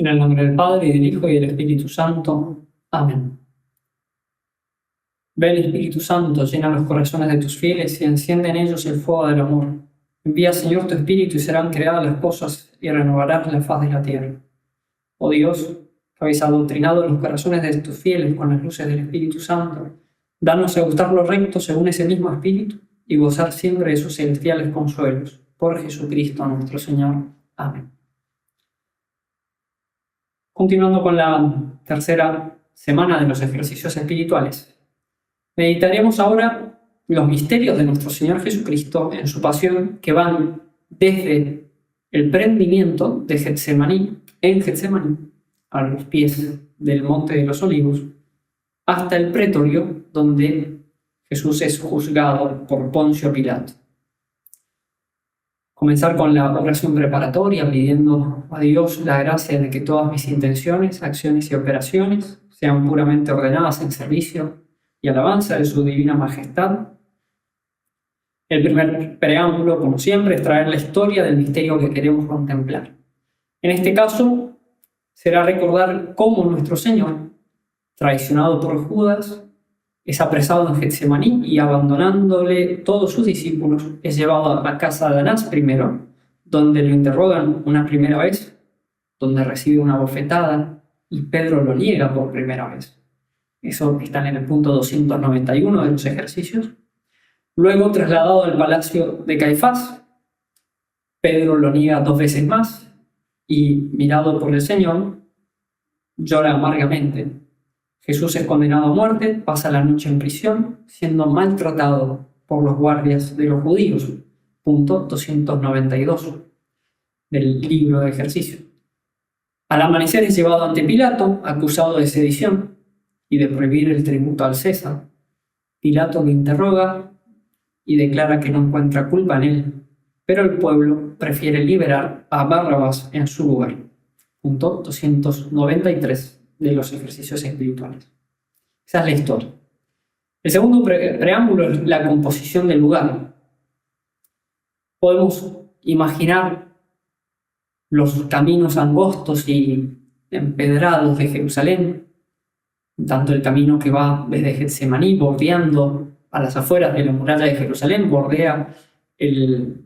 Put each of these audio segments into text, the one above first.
En el nombre del Padre, y del Hijo, y del Espíritu Santo. Amén. Ven, Espíritu Santo, llena los corazones de tus fieles y enciende en ellos el fuego del amor. Envía, Señor, tu Espíritu y serán creadas las cosas y renovarás la faz de la tierra. Oh Dios, que habéis adoctrinado los corazones de tus fieles con las luces del Espíritu Santo, danos a gustar lo recto según ese mismo Espíritu y gozar siempre de sus celestiales consuelos. Por Jesucristo nuestro Señor. Amén. Continuando con la tercera semana de los ejercicios espirituales, meditaremos ahora los misterios de nuestro Señor Jesucristo en su pasión, que van desde el prendimiento de Getsemaní, en Getsemaní, a los pies del Monte de los Olivos, hasta el pretorio, donde Jesús es juzgado por Poncio Pilato. Comenzar con la oración preparatoria, pidiendo a Dios la gracia de que todas mis intenciones, acciones y operaciones sean puramente ordenadas en servicio y alabanza de su divina majestad. El primer preámbulo, como siempre, es traer la historia del misterio que queremos contemplar. En este caso, será recordar cómo nuestro Señor, traicionado por Judas, es apresado en Getsemaní y, abandonándole todos sus discípulos, es llevado a casa de Anás primero, donde lo interrogan una primera vez, donde recibe una bofetada y Pedro lo niega por primera vez. Eso está en el punto 291 de los ejercicios. Luego, trasladado al palacio de Caifás, Pedro lo niega 2 veces más y, mirado por el Señor, llora amargamente. Jesús es condenado a muerte, pasa la noche en prisión, siendo maltratado por los guardias de los judíos. Punto 292 del libro de ejercicios. Al amanecer es llevado ante Pilato, acusado de sedición y de prohibir el tributo al César. Pilato lo interroga y declara que no encuentra culpa en él, pero el pueblo prefiere liberar a Barrabás en su lugar. Punto 293 de los ejercicios espirituales. Esa es la historia. El segundo preámbulo es la composición del lugar. Podemos imaginar los caminos angostos y empedrados de Jerusalén, tanto el camino que va desde Getsemaní, bordeando a las afueras de la muralla de Jerusalén, bordea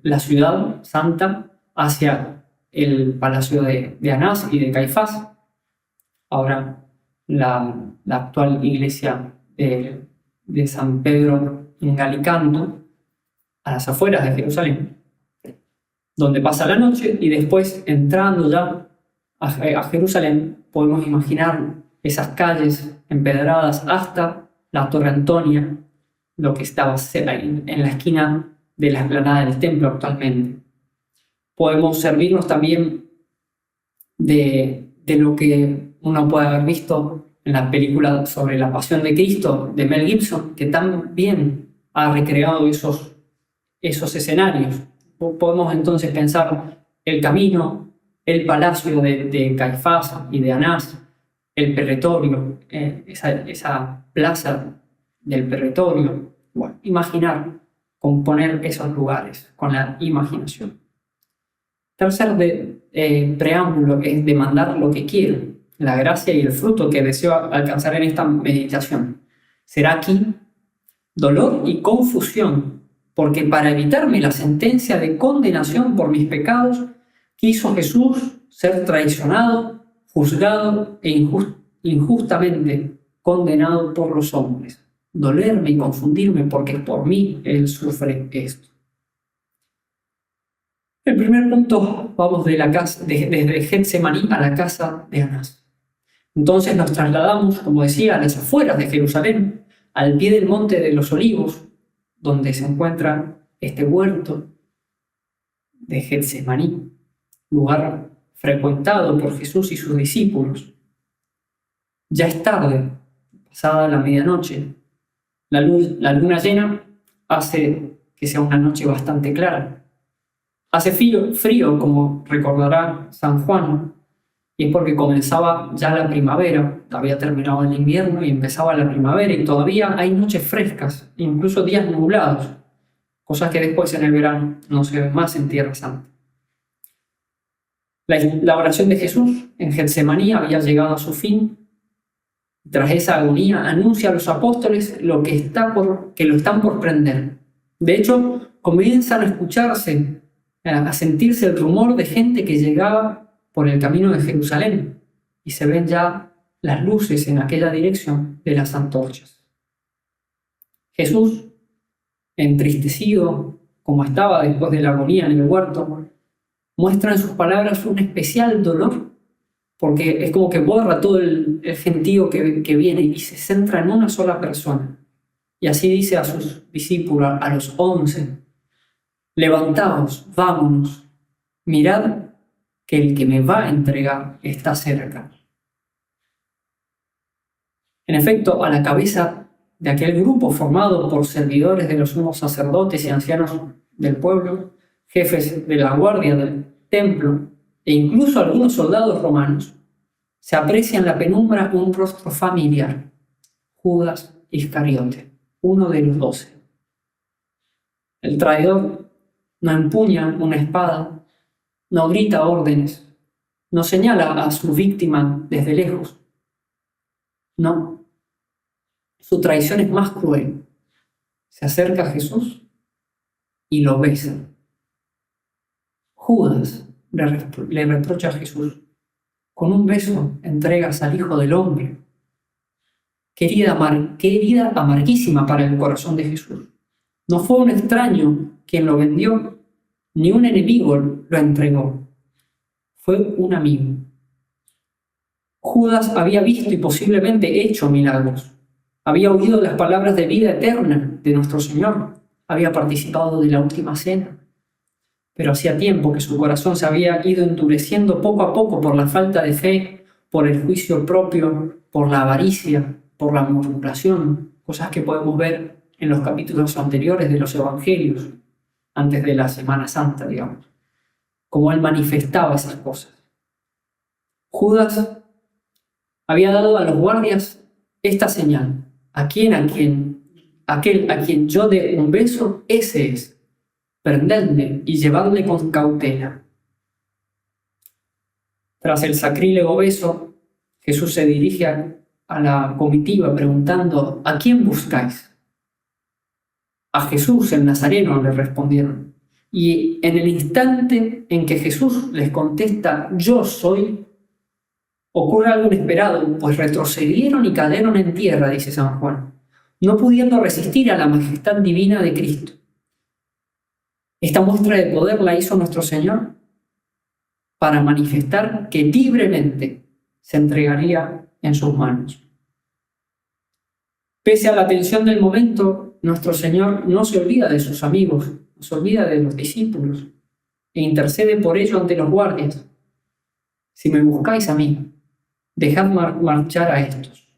la ciudad santa hacia el palacio de Anás y de Caifás. Ahora la actual iglesia de San Pedro en Galicanto, a las afueras de Jerusalén, donde pasa la noche, y después, entrando ya a Jerusalén, podemos imaginar esas calles empedradas hasta la Torre Antonia, lo que estaba en la esquina de la explanada del templo actualmente. Podemos servirnos también de lo que uno puede haber visto en la película sobre la Pasión de Cristo de Mel Gibson, que tan bien ha recreado esos escenarios. Podemos entonces pensar el camino, el palacio de Caifás y de Anás, el pretorio, esa plaza del pretorio. Bueno, imaginar, componer esos lugares con la imaginación. Tercer preámbulo es demandar lo que quiero, la gracia y el fruto que deseo alcanzar en esta meditación. Será aquí dolor y confusión, porque para evitarme la sentencia de condenación por mis pecados, quiso Jesús ser traicionado, juzgado e injustamente condenado por los hombres. Dolerme y confundirme porque por mí Él sufre esto. El primer punto, vamos desde Getsemaní a la casa de Anás. Entonces nos trasladamos, como decía, a las afueras de Jerusalén, al pie del Monte de los Olivos, donde se encuentra este huerto de Getsemaní, lugar frecuentado por Jesús y sus discípulos. Ya es tarde, pasada la medianoche. La luna llena hace que sea una noche bastante clara. Hace frío, como recordará San Juan, y es porque comenzaba ya la primavera, había terminado el invierno y empezaba la primavera, y todavía hay noches frescas, incluso días nublados, cosas que después en el verano no se ven más en Tierra Santa. La oración de Jesús en Getsemaní había llegado a su fin. Tras esa agonía, anuncia a los apóstoles que lo están por prender. De hecho, comienzan a escucharse, a sentirse el rumor de gente que llegaba por el camino de Jerusalén, y se ven ya las luces en aquella dirección de las antorchas. Jesús, entristecido como estaba después de la agonía en el huerto, muestra en sus palabras un especial dolor, porque es como que borra todo el gentío que viene y se centra en una sola persona. Y así dice a sus discípulos, a los 11, levantaos, vámonos, mirad que el que me va a entregar está cerca. En efecto, a la cabeza de aquel grupo formado por servidores de los sumos sacerdotes y ancianos del pueblo, jefes de la guardia del templo e incluso algunos soldados romanos, se aprecia en la penumbra un rostro familiar, Judas Iscariote, uno de los 12. El traidor no empuña una espada, no grita órdenes, no señala a su víctima desde lejos. No, su traición es más cruel. Se acerca a Jesús y lo besa. Judas le reprocha a Jesús: con un beso entregas al Hijo del Hombre. Qué herida amarguísima para el corazón de Jesús. No fue un extraño quien lo vendió, ni un enemigo lo entregó. Fue un amigo. Judas había visto y posiblemente hecho milagros. Había oído las palabras de vida eterna de nuestro Señor. Había participado de la última cena. Pero hacía tiempo que su corazón se había ido endureciendo poco a poco por la falta de fe, por el juicio propio, por la avaricia, por la murmuración, cosas que podemos ver en los capítulos anteriores de los Evangelios, antes de la Semana Santa, digamos, cómo él manifestaba esas cosas. Judas había dado a los guardias esta señal: aquel a quien yo dé un beso, ese es. Prendedle y llevadle con cautela. Tras el sacrílego beso, Jesús se dirige a la comitiva preguntando: ¿a quién buscáis? A Jesús el Nazareno, le respondieron. Y en el instante en que Jesús les contesta: yo soy, ocurre algo inesperado, pues retrocedieron y cayeron en tierra, dice San Juan, no pudiendo resistir a la majestad divina de Cristo. Esta muestra de poder la hizo nuestro Señor para manifestar que libremente se entregaría en sus manos. Pese a la tensión del momento, nuestro Señor no se olvida de sus amigos, no se olvida de los discípulos e intercede por ello ante los guardias. Si me buscáis a mí, dejad marchar a estos.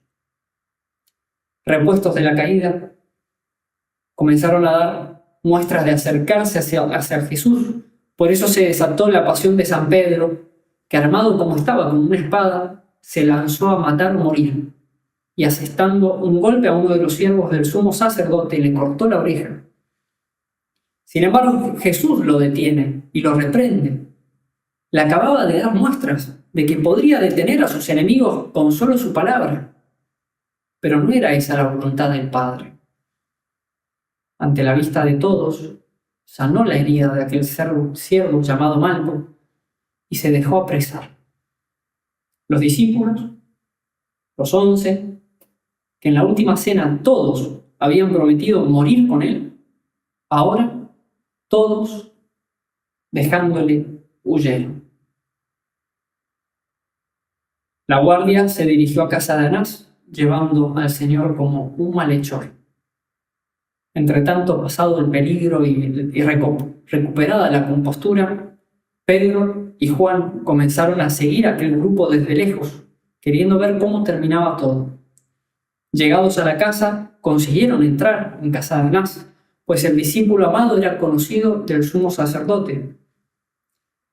Repuestos de la caída, comenzaron a dar muestras de acercarse hacia Jesús. Por eso se desató la pasión de San Pedro, que armado como estaba con una espada, se lanzó a matar o morir, y asestando un golpe a uno de los siervos del sumo sacerdote, le cortó la oreja. Sin embargo, Jesús lo detiene y lo reprende. Le acababa de dar muestras de que podría detener a sus enemigos con solo su palabra, pero no era esa la voluntad del Padre. Ante la vista de todos, sanó la herida de aquel siervo llamado Malco y se dejó apresar. Los discípulos, los 11, que en la última cena todos habían prometido morir con él, ahora todos, dejándole, huyeron. La guardia se dirigió a casa de Anás, llevando al Señor como un malhechor. Entretanto, pasado el peligro y recuperada la compostura, Pedro y Juan comenzaron a seguir a aquel grupo desde lejos, queriendo ver cómo terminaba todo. Llegados a la casa, consiguieron entrar en casa de Anás, pues el discípulo amado era conocido del sumo sacerdote.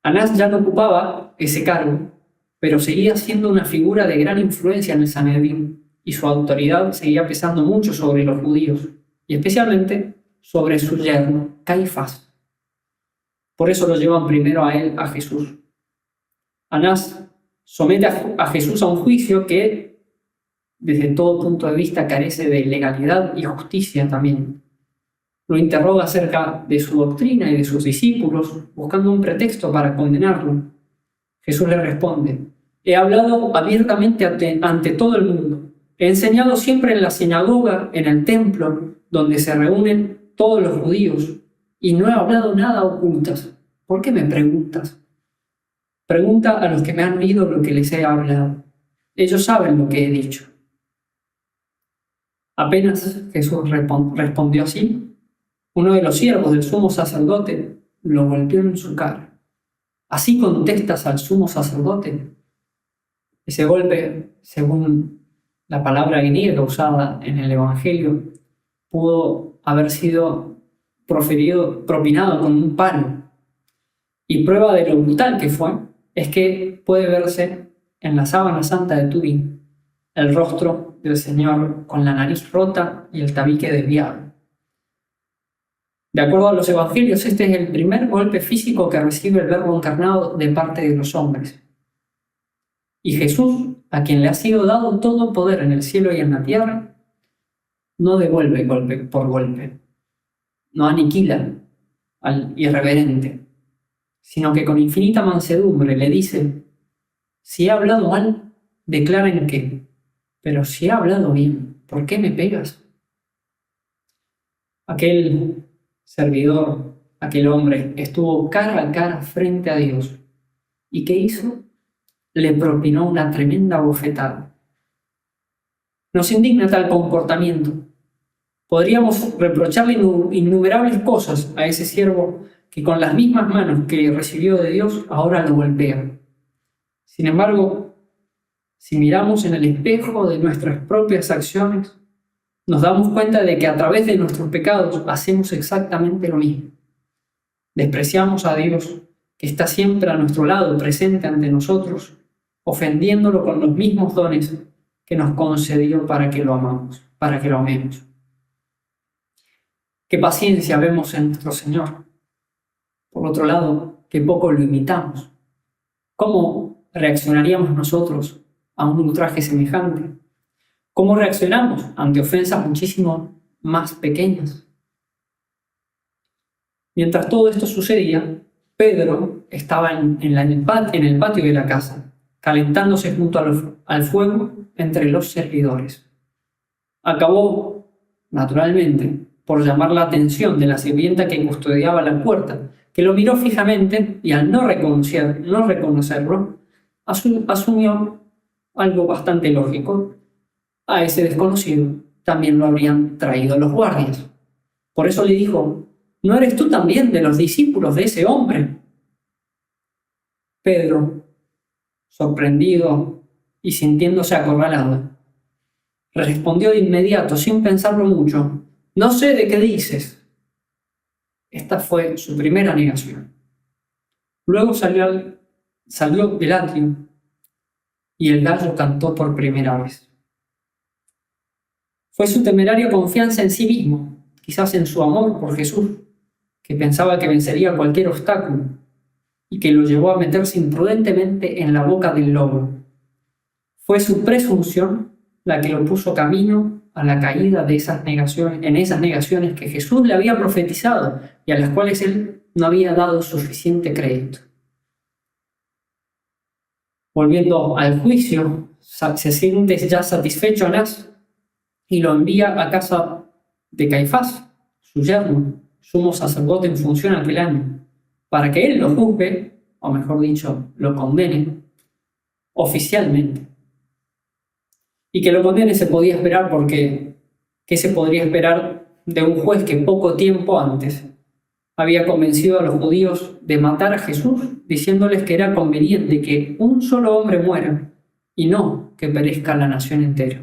Anás ya no ocupaba ese cargo, pero seguía siendo una figura de gran influencia en el Sanedrín, y su autoridad seguía pesando mucho sobre los judíos, y especialmente sobre su yerno, Caifás. Por eso lo llevan primero a él, a Jesús. Anás somete a Jesús a un juicio que, desde todo punto de vista, carece de legalidad y justicia también. Lo interroga acerca de su doctrina y de sus discípulos, buscando un pretexto para condenarlo. Jesús le responde: he hablado abiertamente ante todo el mundo. He enseñado siempre en la sinagoga, en el templo, donde se reúnen todos los judíos, y no he hablado nada a ocultas. ¿Por qué me preguntas? Pregunta a los que me han oído lo que les he hablado. Ellos saben lo que he dicho. Apenas Jesús respondió así, uno de los siervos del sumo sacerdote lo golpeó en su cara. ¿Así contestas al sumo sacerdote? Ese golpe, según la palabra griega usada en el Evangelio, pudo haber sido propinado con un palo. Y prueba de lo brutal que fue es que puede verse en la sábana santa de Turín el rostro del Señor con la nariz rota y el tabique desviado. De acuerdo a los evangelios, este es el primer golpe físico que recibe el Verbo encarnado de parte de los hombres. Y Jesús, a quien le ha sido dado todo poder en el cielo y en la tierra, no devuelve golpe por golpe, no aniquila al irreverente, sino que con infinita mansedumbre le dice: si he hablado mal, declaren qué, pero si he hablado bien, ¿por qué me pegas? Aquel servidor, aquel hombre, estuvo cara a cara frente a Dios. ¿Y qué hizo? Le propinó una tremenda bofetada. Nos indigna tal comportamiento. Podríamos reprocharle innumerables cosas a ese siervo que con las mismas manos que recibió de Dios ahora lo golpea. Sin embargo, si miramos en el espejo de nuestras propias acciones, nos damos cuenta de que a través de nuestros pecados hacemos exactamente lo mismo. Despreciamos a Dios, que está siempre a nuestro lado, presente ante nosotros, ofendiéndolo con los mismos dones que nos concedió para que lo amemos. Qué paciencia vemos en nuestro Señor. Por otro lado, qué poco lo imitamos. ¿Cómo reaccionaríamos nosotros a un ultraje semejante? ¿Cómo reaccionamos ante ofensas muchísimo más pequeñas? Mientras todo esto sucedía, Pedro estaba en el patio de la casa, calentándose junto al fuego entre los servidores. Acabó, naturalmente, por llamar la atención de la sirvienta que custodiaba la puerta, que lo miró fijamente y al no reconocerlo, asumió algo bastante lógico. A ese desconocido también lo habrían traído los guardias. Por eso le dijo: ¿no eres tú también de los discípulos de ese hombre? Pedro, sorprendido y sintiéndose acorralado, respondió de inmediato, sin pensarlo mucho: no sé de qué dices. Esta fue su primera negación. Luego salió del atrio y el gallo cantó por primera vez. Fue su temeraria confianza en sí mismo, quizás en su amor por Jesús, que pensaba que vencería cualquier obstáculo y que lo llevó a meterse imprudentemente en la boca del lobo. Fue su presunción la que lo puso camino a la caída de esas negaciones que Jesús le había profetizado y a las cuales él no había dado suficiente crédito. Volviendo al juicio, se siente ya satisfecho Anás y lo envía a casa de Caifás, su yerno, sumo sacerdote en función aquel año, para que él lo juzgue, o mejor dicho, lo condene oficialmente. Y que lo condene se podía esperar porque ¿qué se podría esperar de un juez que poco tiempo antes había convencido a los judíos de matar a Jesús, diciéndoles que era conveniente que un solo hombre muera y no que perezca la nación entera?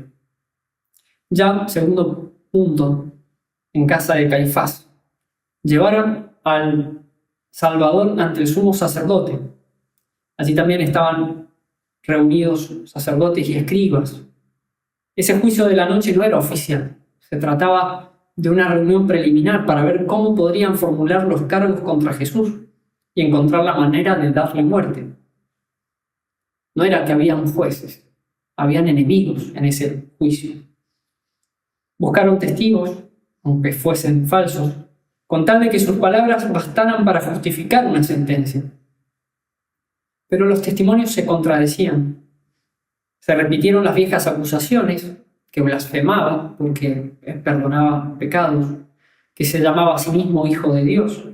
Ya, segundo punto, en casa de Caifás, llevaron al Salvador ante el sumo sacerdote. Allí también estaban reunidos sacerdotes y escribas. Ese juicio de la noche no era oficial, se trataba de una reunión preliminar para ver cómo podrían formular los cargos contra Jesús y encontrar la manera de darle muerte. No era que habían jueces, habían enemigos en ese juicio. Buscaron testigos, aunque fuesen falsos, con tal de que sus palabras bastaran para justificar una sentencia. Pero los testimonios se contradecían. Se repitieron las viejas acusaciones, que blasfemaba porque perdonaba pecados, que se llamaba a sí mismo Hijo de Dios,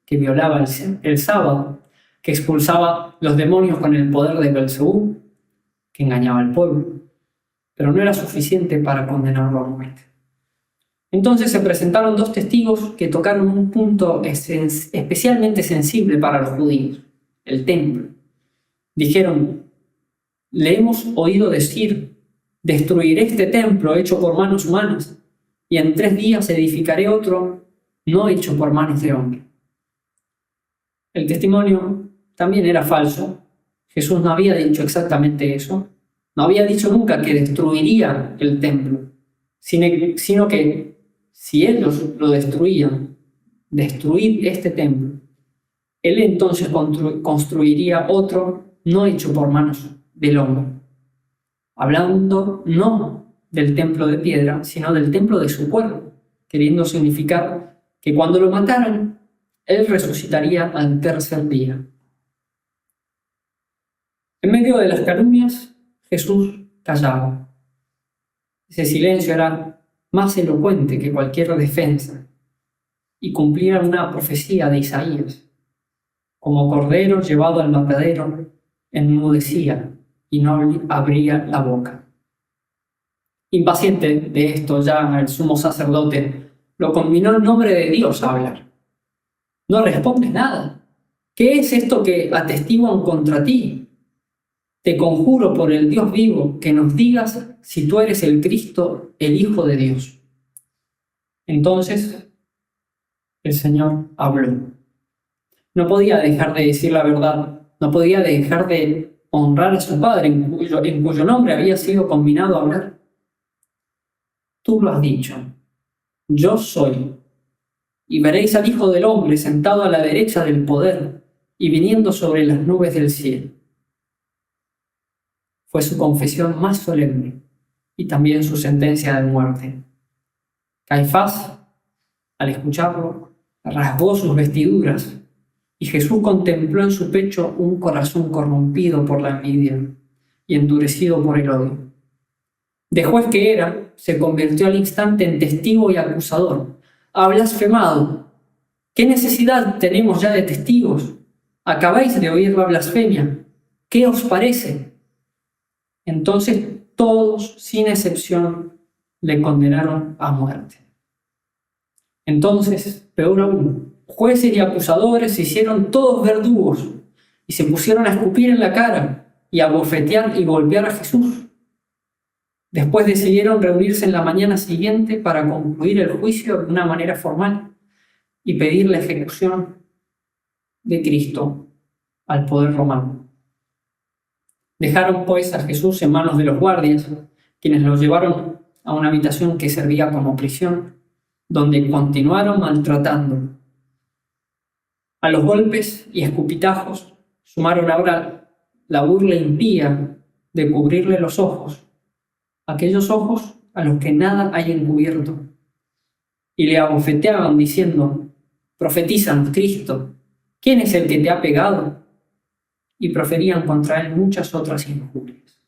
que violaba el sábado, que expulsaba los demonios con el poder de Belzebú, que engañaba al pueblo. Pero no era suficiente para condenarlo a muerte. Entonces se presentaron dos testigos que tocaron un punto especialmente sensible para los judíos, el templo. Dijeron: le hemos oído decir, destruiré este templo hecho por manos humanas, y en 3 días edificaré otro no hecho por manos de hombre. El testimonio también era falso. Jesús no había dicho exactamente eso. No había dicho nunca que destruiría el templo, sino que si ellos lo destruían, destruir este templo, él entonces construiría otro no hecho por manos del hombre. Hablando no del templo de piedra, sino del templo de su cuerpo, queriendo significar que cuando lo mataran, él resucitaría al 3er día. En medio de las calumnias, Jesús callaba. Ese silencio era más elocuente que cualquier defensa y cumplía una profecía de Isaías. Como cordero llevado al matadero, enmudecía y no abría la boca. Impaciente de esto, ya el sumo sacerdote lo conminó en nombre de Dios a hablar. No respondes nada. ¿Qué es esto que atestiguan contra ti? Te conjuro por el Dios vivo que nos digas si tú eres el Cristo, el Hijo de Dios. Entonces el Señor habló. No podía dejar de decir la verdad, no podía dejar de honrar a su Padre, en cuyo nombre había sido conminado a hablar. Tú lo has dicho, yo soy, y veréis al Hijo del Hombre sentado a la derecha del poder y viniendo sobre las nubes del cielo. Fue su confesión más solemne y también su sentencia de muerte. Caifás, al escucharlo, rasgó sus vestiduras y Jesús contempló en su pecho un corazón corrompido por la envidia y endurecido por el odio. De juez que era, se convirtió al instante en testigo y acusador. Ha blasfemado. ¿Qué necesidad tenemos ya de testigos? Acabáis de oír la blasfemia. ¿Qué os parece? Entonces todos, sin excepción, le condenaron a muerte. Entonces, peor aún, jueces y acusadores se hicieron todos verdugos y se pusieron a escupir en la cara y a bofetear y golpear a Jesús. Después decidieron reunirse en la mañana siguiente para concluir el juicio de una manera formal y pedir la ejecución de Cristo al poder romano. Dejaron pues a Jesús en manos de los guardias, quienes lo llevaron a una habitación que servía como prisión, donde continuaron maltratándolo. A los golpes y escupitajos sumaron ahora la burla impía de cubrirle los ojos, aquellos ojos a los que nada hay encubierto, y le abofeteaban diciendo: «Profetizan, Cristo, ¿quién es el que te ha pegado?», y proferían contra él muchas otras injurias.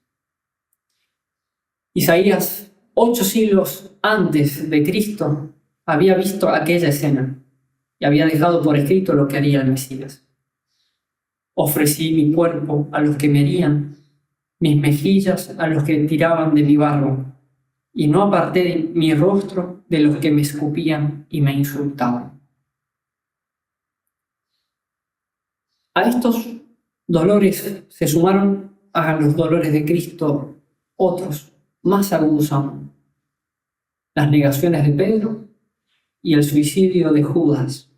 Isaías, 8 siglos antes de Cristo, había visto aquella escena y había dejado por escrito lo que haría el Mesías. Ofrecí mi cuerpo a los que me herían, mis mejillas a los que tiraban de mi barro, y no aparté mi rostro de los que me escupían y me insultaban. A estos dolores se sumaron a los dolores de Cristo otros, más agudos aún: las negaciones de Pedro y el suicidio de Judas.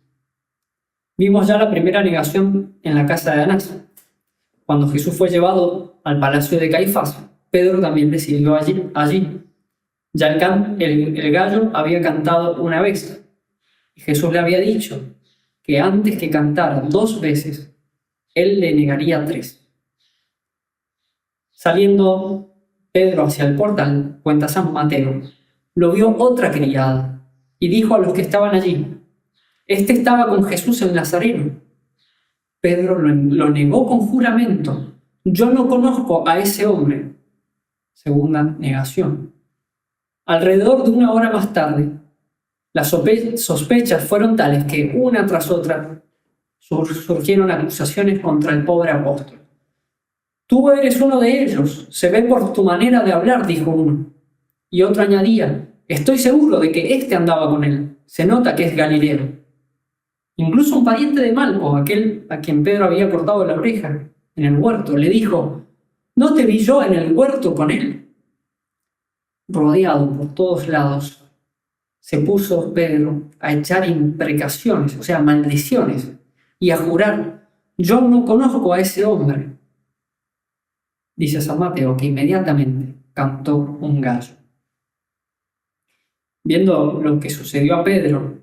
Vimos ya la primera negación en la casa de Anás. Cuando Jesús fue llevado al palacio de Caifás, Pedro también le siguió allí. Ya el gallo había cantado una vez, y Jesús le había dicho que antes que cantara 2 veces, él le negaría 3. Saliendo Pedro hacia el portal, cuenta San Mateo, lo vio otra criada y dijo a los que estaban allí: «Este estaba con Jesús el Nazareno». Pedro lo negó con juramento: «Yo no conozco a ese hombre». Segunda negación. Alrededor de 1 hora más tarde, las sospechas fueron tales que, una tras otra, surgieron acusaciones contra el pobre apóstol. «Tú eres uno de ellos, se ve por tu manera de hablar», dijo uno. Y otro añadía: «Estoy seguro de que éste andaba con él, se nota que es Galileo». Incluso un pariente de Malco, aquel a quien Pedro había cortado la oreja en el huerto, le dijo: «¿No te vi yo en el huerto con él?». Rodeado por todos lados, se puso Pedro a echar imprecaciones, o sea, maldiciones, y a jurar: «Yo no conozco a ese hombre». Dice San Mateo que inmediatamente cantó un gallo. Viendo lo que sucedió a Pedro,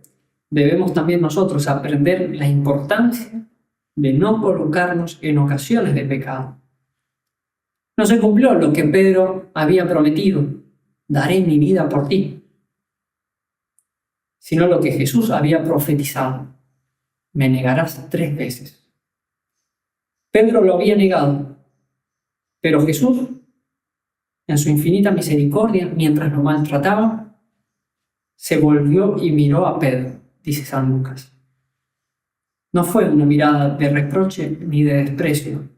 debemos también nosotros aprender la importancia de no colocarnos en ocasiones de pecado. No se cumplió lo que Pedro había prometido: «Daré mi vida por ti», sino lo que Jesús había profetizado: «Me negarás 3 veces». Pedro lo había negado, pero Jesús, en su infinita misericordia, mientras lo maltrataba, se volvió y miró a Pedro, dice San Lucas. No fue una mirada de reproche ni de desprecio,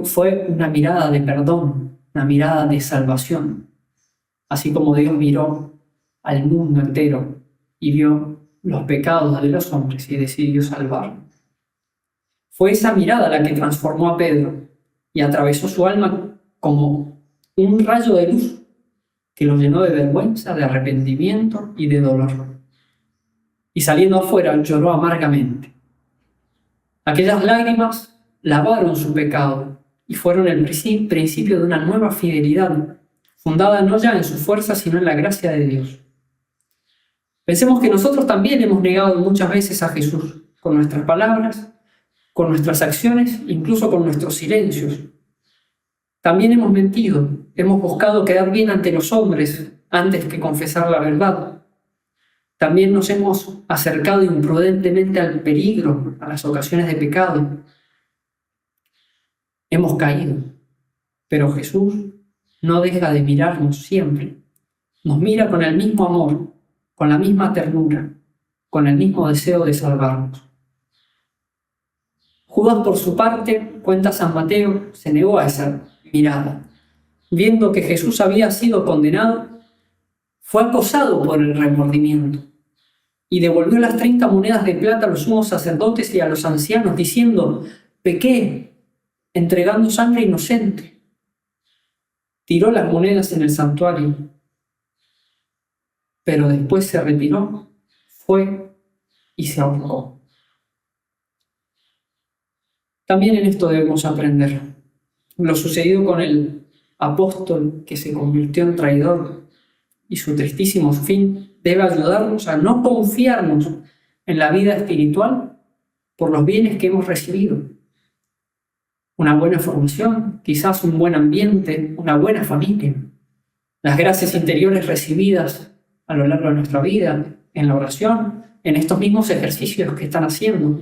fue una mirada de perdón, una mirada de salvación, así como Dios miró al mundo entero y vio los pecados de los hombres y decidió salvarlo. Fue esa mirada la que transformó a Pedro y atravesó su alma como un rayo de luz que lo llenó de vergüenza, de arrepentimiento y de dolor. Y saliendo afuera lloró amargamente. Aquellas lágrimas lavaron su pecado y fueron el principio de una nueva fidelidad, fundada no ya en su fuerza, sino en la gracia de Dios. Pensemos que nosotros también hemos negado muchas veces a Jesús, con nuestras palabras, con nuestras acciones, incluso con nuestros silencios. También hemos mentido, hemos buscado quedar bien ante los hombres antes que confesar la verdad. También nos hemos acercado imprudentemente al peligro, a las ocasiones de pecado. Hemos caído, pero Jesús no deja de mirarnos siempre. Nos mira con el mismo amor, con la misma ternura, con el mismo deseo de salvarnos. Judas, por su parte, cuenta San Mateo, se negó a esa mirada. Viendo que Jesús había sido condenado, fue acosado por el remordimiento y devolvió las 30 monedas de plata a los sumos sacerdotes y a los ancianos, diciendo: «Pequé, entregando sangre inocente». Tiró las monedas en el santuario, pero después se retiró, fue y se ahorcó. También en esto debemos aprender. Lo sucedido con el apóstol que se convirtió en traidor y su tristísimo fin debe ayudarnos a no confiarnos en la vida espiritual por los bienes que hemos recibido. Una buena formación, quizás un buen ambiente, una buena familia, las gracias interiores recibidas a lo largo de nuestra vida, en la oración, en estos mismos ejercicios que están haciendo.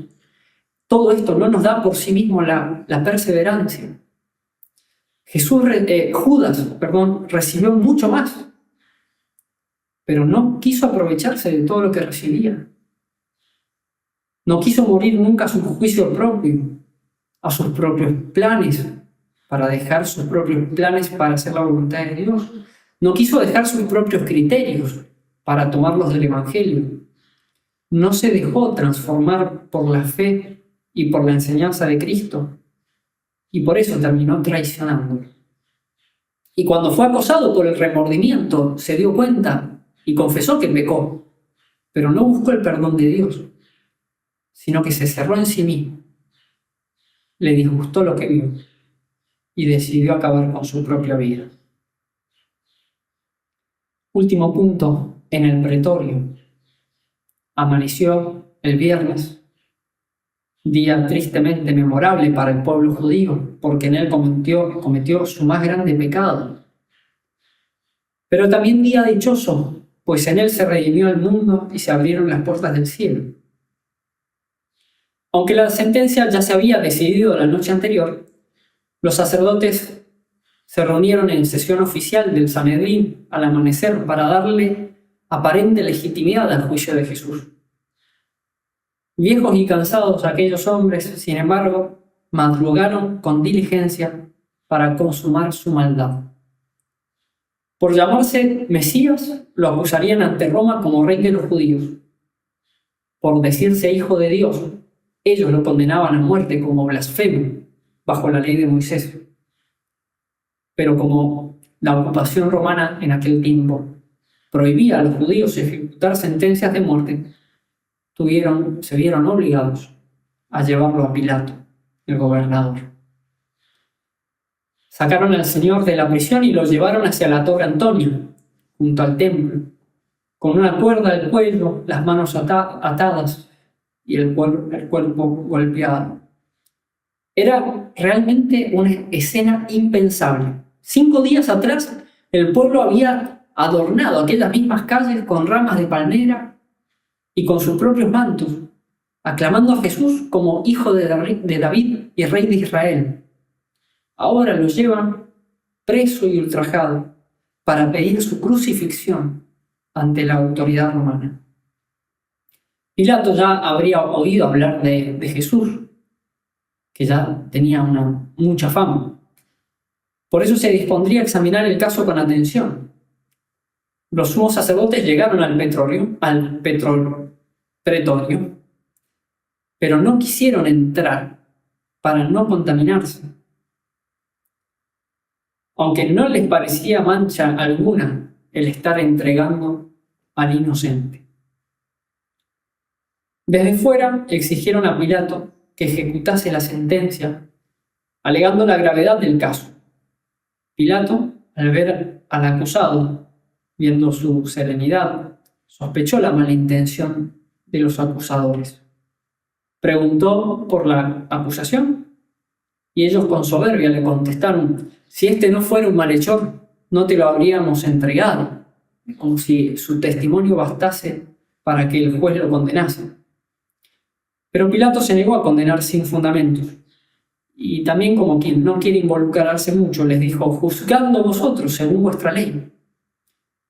Todo esto no nos da por sí mismo la perseverancia. Judas recibió mucho más, pero no quiso aprovecharse de todo lo que recibía. No quiso morir nunca a su juicio propio, a sus propios planes, para dejar sus propios planes para hacer la voluntad de Dios. No quiso dejar sus propios criterios para tomarlos del Evangelio. No se dejó transformar por la fe y por la enseñanza de Cristo, y por eso terminó traicionándolo. Y cuando fue acosado por el remordimiento, se dio cuenta y confesó que pecó, pero no buscó el perdón de Dios, sino que se cerró en sí mismo. Le disgustó lo que vio y decidió acabar con su propia vida. Último punto, en el pretorio. Amaneció el viernes. día tristemente memorable para el pueblo judío, porque en él cometió su más grande pecado. Pero también día dichoso, pues en él se redimió el mundo y se abrieron las puertas del cielo. Aunque la sentencia ya se había decidido la noche anterior, los sacerdotes se reunieron en sesión oficial del Sanedrín al amanecer para darle aparente legitimidad al juicio de Jesús. Viejos y cansados aquellos hombres, sin embargo, madrugaron con diligencia para consumar su maldad. Por llamarse Mesías, lo acusarían ante Roma como rey de los judíos. Por decirse hijo de Dios, ellos lo condenaban a muerte como blasfemo bajo la ley de Moisés. Pero como la ocupación romana en aquel tiempo prohibía a los judíos ejecutar sentencias de muerte, se vieron obligados a llevarlo a Pilato, el gobernador. Sacaron al Señor de la prisión y lo llevaron hacia la Torre Antonia, junto al templo, con una cuerda al cuello, las manos atadas y el cuerpo golpeado. Era realmente una escena impensable. 5 días atrás, el pueblo había adornado aquellas mismas calles con ramas de palmera y con sus propios mantos, aclamando a Jesús como hijo de David y rey de Israel. Ahora lo llevan preso y ultrajado para pedir su crucifixión ante la autoridad romana. Pilato ya habría oído hablar de Jesús, que ya tenía mucha fama. Por eso se dispondría a examinar el caso con atención. Los sumos sacerdotes llegaron al pretorio, pero no quisieron entrar para no contaminarse. Aunque no les parecía mancha alguna el estar entregando al inocente. Desde fuera exigieron a Pilato que ejecutase la sentencia, alegando la gravedad del caso. Pilato, al ver al acusado, viendo su serenidad, sospechó la mala intención de los acusadores. Preguntó por la acusación y ellos con soberbia le contestaron: si este no fuera un malhechor, no te lo habríamos entregado, como si su testimonio bastase para que el juez lo condenase. Pero Pilato se negó a condenar sin fundamentos, y también, como quien no quiere involucrarse mucho, les dijo: juzgadlo vosotros según vuestra ley.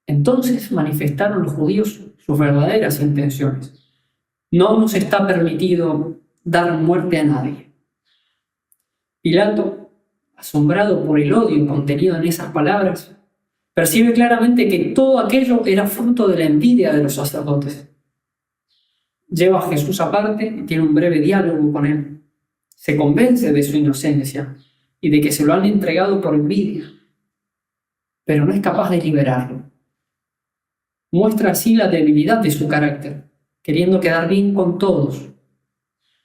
Entonces manifestaron los judíos sus verdaderas intenciones. No nos está permitido dar muerte a nadie. Pilato, asombrado por el odio contenido en esas palabras, percibe claramente que todo aquello era fruto de la envidia de los sacerdotes. Lleva a Jesús aparte y tiene un breve diálogo con él. Se convence de su inocencia y de que se lo han entregado por envidia, pero no es capaz de liberarlo. Muestra así la debilidad de su carácter, queriendo quedar bien con todos,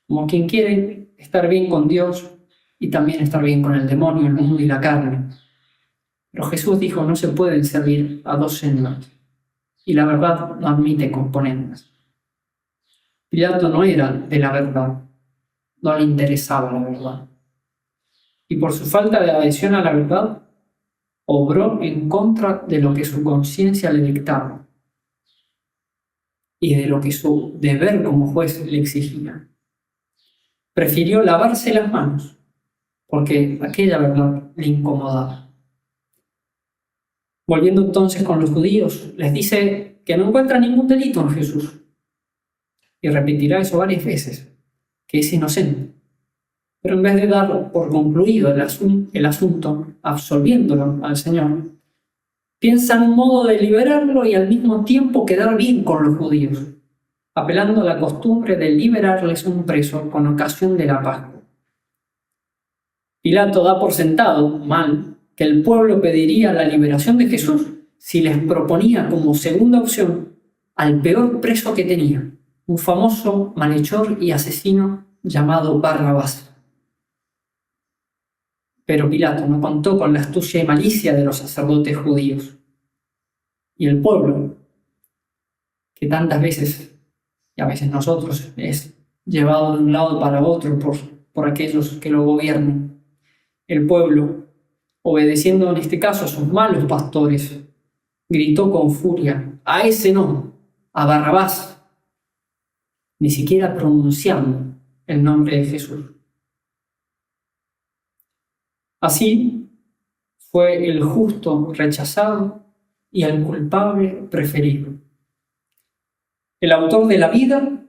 como quien quiere estar bien con Dios y también estar bien con el demonio, el mundo y la carne. Pero Jesús dijo: no se pueden servir a dos señores, y la verdad no admite componendas. Pilato no era de la verdad, no le interesaba la verdad, y por su falta de adhesión a la verdad, obró en contra de lo que su conciencia le dictaba y de lo que su deber como juez le exigía. Prefirió lavarse las manos, porque aquella verdad le incomodaba. Volviendo entonces con los judíos, les dice que no encuentra ningún delito en Jesús, y repetirá eso varias veces, que es inocente. Pero en vez de dar por concluido el asunto, absolviéndolo al Señor, piensa en un modo de liberarlo y al mismo tiempo quedar bien con los judíos, apelando a la costumbre de liberarles un preso con ocasión de la Pascua. Pilato da por sentado, mal, que el pueblo pediría la liberación de Jesús si les proponía como segunda opción al peor preso que tenía, un famoso malhechor y asesino llamado Barrabás. Pero Pilato no contó con la astucia y malicia de los sacerdotes judíos. Y el pueblo, que tantas veces, y a veces nosotros, es llevado de un lado para otro por aquellos que lo gobiernan. El pueblo, obedeciendo en este caso a sus malos pastores, gritó con furia: a ese no, a Barrabás, ni siquiera pronunciando el nombre de Jesús. Así fue el justo rechazado y el culpable preferido. El autor de la vida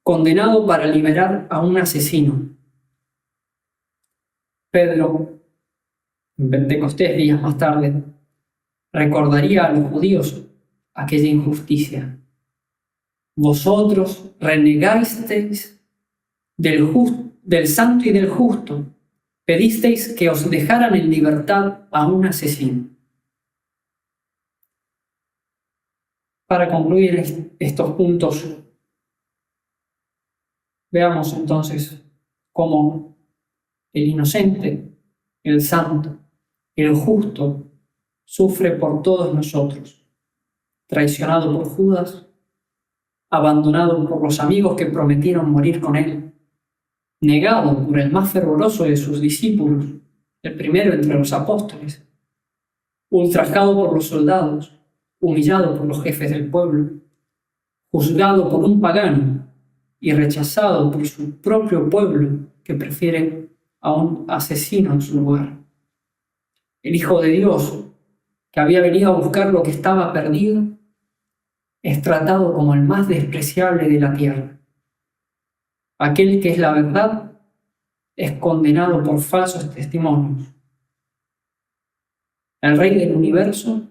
condenado para liberar a un asesino. Pedro, en Pentecostés, días más tarde, recordaría a los judíos aquella injusticia. Vosotros renegasteis del santo y del justo, pedisteis que os dejaran en libertad a un asesino. Para concluir estos puntos, veamos entonces cómo el inocente, el santo, el justo sufre por todos nosotros, traicionado por Judas, abandonado por los amigos que prometieron morir con él, negado por el más fervoroso de sus discípulos, el primero entre los apóstoles, ultrajado por los soldados, humillado por los jefes del pueblo, juzgado por un pagano y rechazado por su propio pueblo que prefiere a un asesino en su lugar. El Hijo de Dios, que había venido a buscar lo que estaba perdido, es tratado como el más despreciable de la tierra. Aquel que es la verdad es condenado por falsos testimonios. El Rey del universo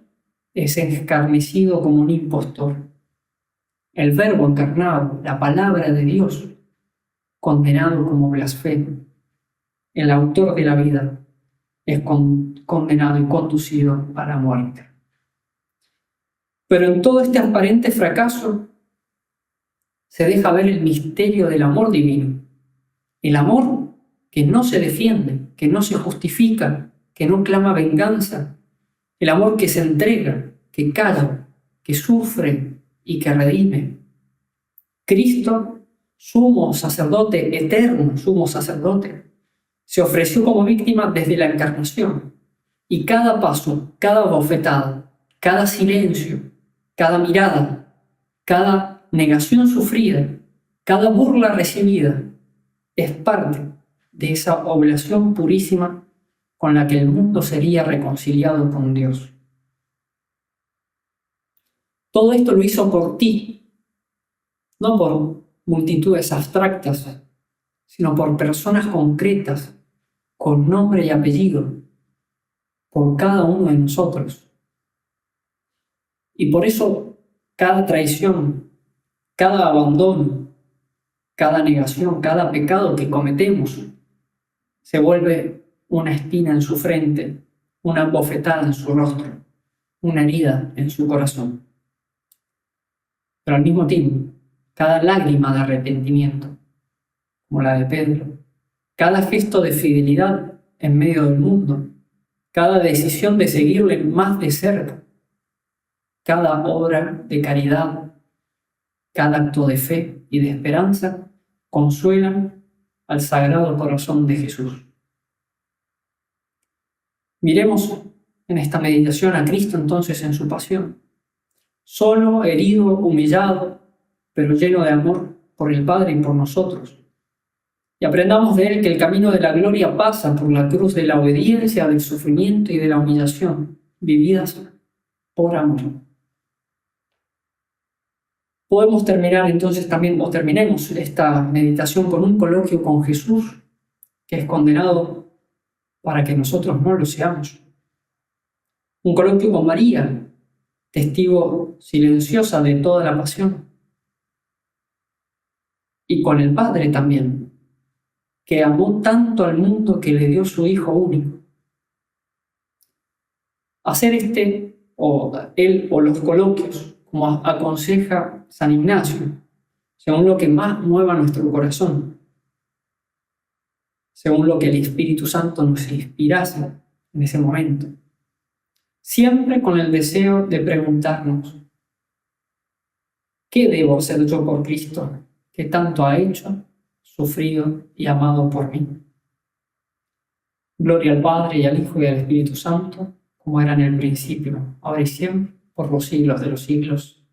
es escarnecido como un impostor. El Verbo encarnado, la palabra de Dios, condenado como blasfemo. El autor de la vida es condenado y conducido a la muerte. Pero en todo este aparente fracaso se deja ver el misterio del amor divino. El amor que no se defiende, que no se justifica, que no clama venganza. El amor que se entrega, que calla, que sufre y que redime. Cristo, sumo sacerdote, eterno sumo sacerdote, se ofreció como víctima desde la encarnación. Y cada paso, cada bofetada, cada silencio, cada mirada, cada negación sufrida, cada burla recibida, es parte de esa oblación purísima con la que el mundo sería reconciliado con Dios. Todo esto lo hizo por ti, no por multitudes abstractas, sino por personas concretas, con nombre y apellido, por cada uno de nosotros. Y por eso cada traición, cada abandono, cada negación, cada pecado que cometemos se vuelve una espina en su frente, una bofetada en su rostro, una herida en su corazón. Pero al mismo tiempo, cada lágrima de arrepentimiento, como la de Pedro, cada gesto de fidelidad en medio del mundo, cada decisión de seguirle más de cerca, cada obra de caridad, cada acto de fe y de esperanza, consuelan al Sagrado Corazón de Jesús. Miremos en esta meditación a Cristo entonces en su pasión, solo, herido, humillado, pero lleno de amor por el Padre y por nosotros. Y aprendamos de él que el camino de la gloria pasa por la cruz de la obediencia, del sufrimiento y de la humillación, vividas por amor. Podemos terminar entonces también, o terminemos esta meditación con un coloquio con Jesús, que es condenado para que nosotros no lo seamos. Un coloquio con María, testigo silenciosa de toda la pasión. Y con el Padre también, que amó tanto al mundo que le dio su Hijo único. Hacer él o los coloquios, como aconseja San Ignacio, según lo que más mueva nuestro corazón, según lo que el Espíritu Santo nos inspirase en ese momento. Siempre con el deseo de preguntarnos: ¿qué debo hacer yo por Cristo que tanto ha hecho sufrido y amado por mí. Gloria al Padre, y al Hijo, y al Espíritu Santo, como era en el principio, ahora y siempre, por los siglos de los siglos.